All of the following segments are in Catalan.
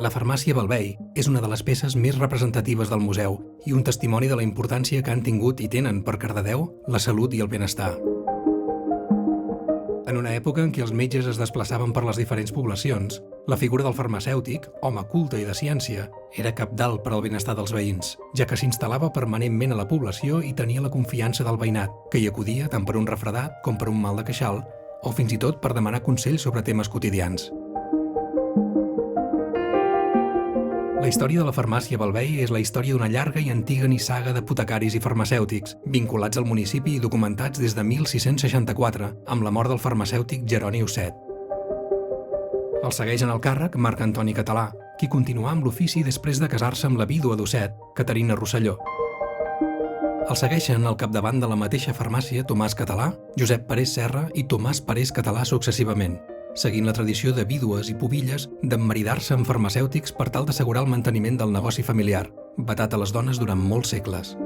La farmàcia Balvei és una de les peces més representatives del museu i un testimoni de la importància que han tingut i tenen per Cardedeu la salut i el benestar. En una època en què els metges es desplaçaven per les diferents poblacions, la figura del farmacèutic, home culte i de ciència, era cabdal per al benestar dels veïns, ja que s'instal·lava permanentment a la població i tenia la confiança del veïnat, que hi acudia tant per un refredat com per un mal de queixal, o fins i tot per demanar consells sobre temes quotidians. La història de la farmàcia Balvei és la història d'una llarga i antiga nissaga d'apotecaris i farmacèutics, vinculats al municipi i documentats des de 1664, amb la mort del farmacèutic Jeroni Osset. El segueix en el càrrec Marc Antoni Català, qui continuà amb l'ofici després de casar-se amb la vídua d'Osset, Caterina Rosselló. El segueixen al capdavant de la mateixa farmàcia Tomàs Català, Josep Parés Serra i Tomàs Parés Català successivament, seguint la tradició de vídues i pubilles d'emmaridar-se amb farmacèutics per tal d'assegurar el manteniment del negoci familiar, vetat a les dones durant molts segles.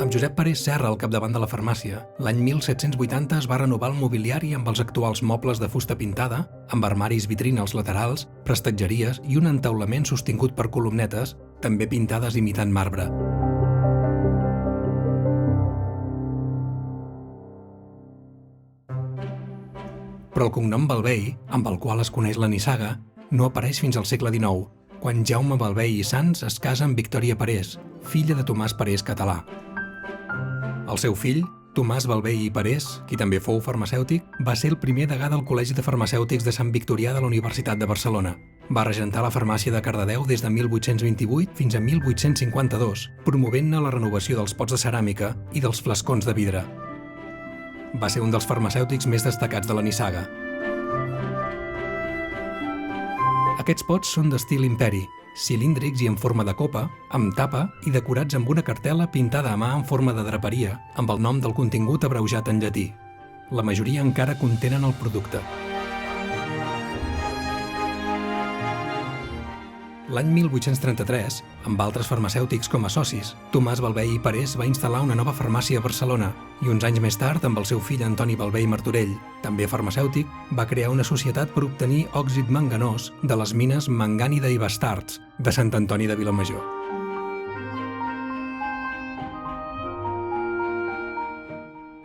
Amb Josep Parés Serra al capdavant de la farmàcia, l'any 1780 es va renovar el mobiliari amb els actuals mobles de fusta pintada, amb armaris vitrina als laterals, prestatgeries i un entaulament sostingut per columnetes, també pintades imitant marbre. Però el cognom Balvei, amb el qual es coneix la nissaga, no apareix fins al segle XIX, quan Jaume Balvei i Sans es casa amb Victòria Parés, filla de Tomàs Parés Català. El seu fill, Tomàs Balvei i Parés, qui també fou farmacèutic, va ser el primer degà del Col·legi de Farmacèutics de Sant Victorià de la Universitat de Barcelona. Va regentar la farmàcia de Cardedeu des de 1828 fins a 1852, promovent-ne la renovació dels pots de ceràmica i dels flascons de vidre. Va ser un dels farmacèutics més destacats de la nissaga. Aquests pots són d'estil imperi, cilíndrics i en forma de copa, amb tapa i decorats amb una cartel·la pintada a mà en forma de draperia, amb el nom del contingut abreujat en llatí. La majoria encara contenen el producte. L'any 1833, amb altres farmacèutics com a socis, Tomàs Balvei i Parés va instal·lar una nova farmàcia a Barcelona i uns anys més tard, amb el seu fill Antoni Balvei Martorell, també farmacèutic, va crear una societat per obtenir òxid manganós de les mines Mangànida i Bastards de Sant Antoni de Vilamajor.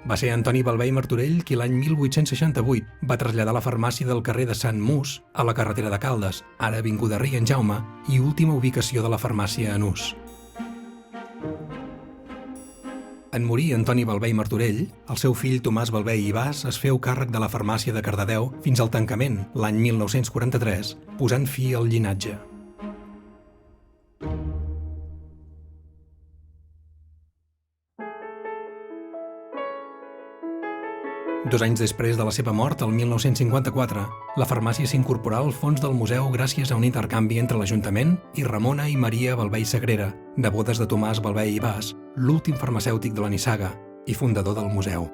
Va ser Antoni Balvei Martorell qui l'any 1868 va traslladar la farmàcia del carrer de Sant Mus a la carretera de Caldes, ara avinguda Rei en Jaume, i última ubicació de la farmàcia en ús. En morir Antoni Balvei Martorell, el seu fill Tomàs Balvei i Bas es féu càrrec de la farmàcia de Cardedeu fins al tancament, l'any 1943, posant fi al llinatge. Dos anys després de la seva mort, el 1954, la farmàcia s'incorporà al fons del museu gràcies a un intercanvi entre l'Ajuntament i Ramona i Maria Balvei Sagrera, nebodes de Tomàs Balvei i Bas, l'últim farmacèutic de la nissaga i fundador del museu.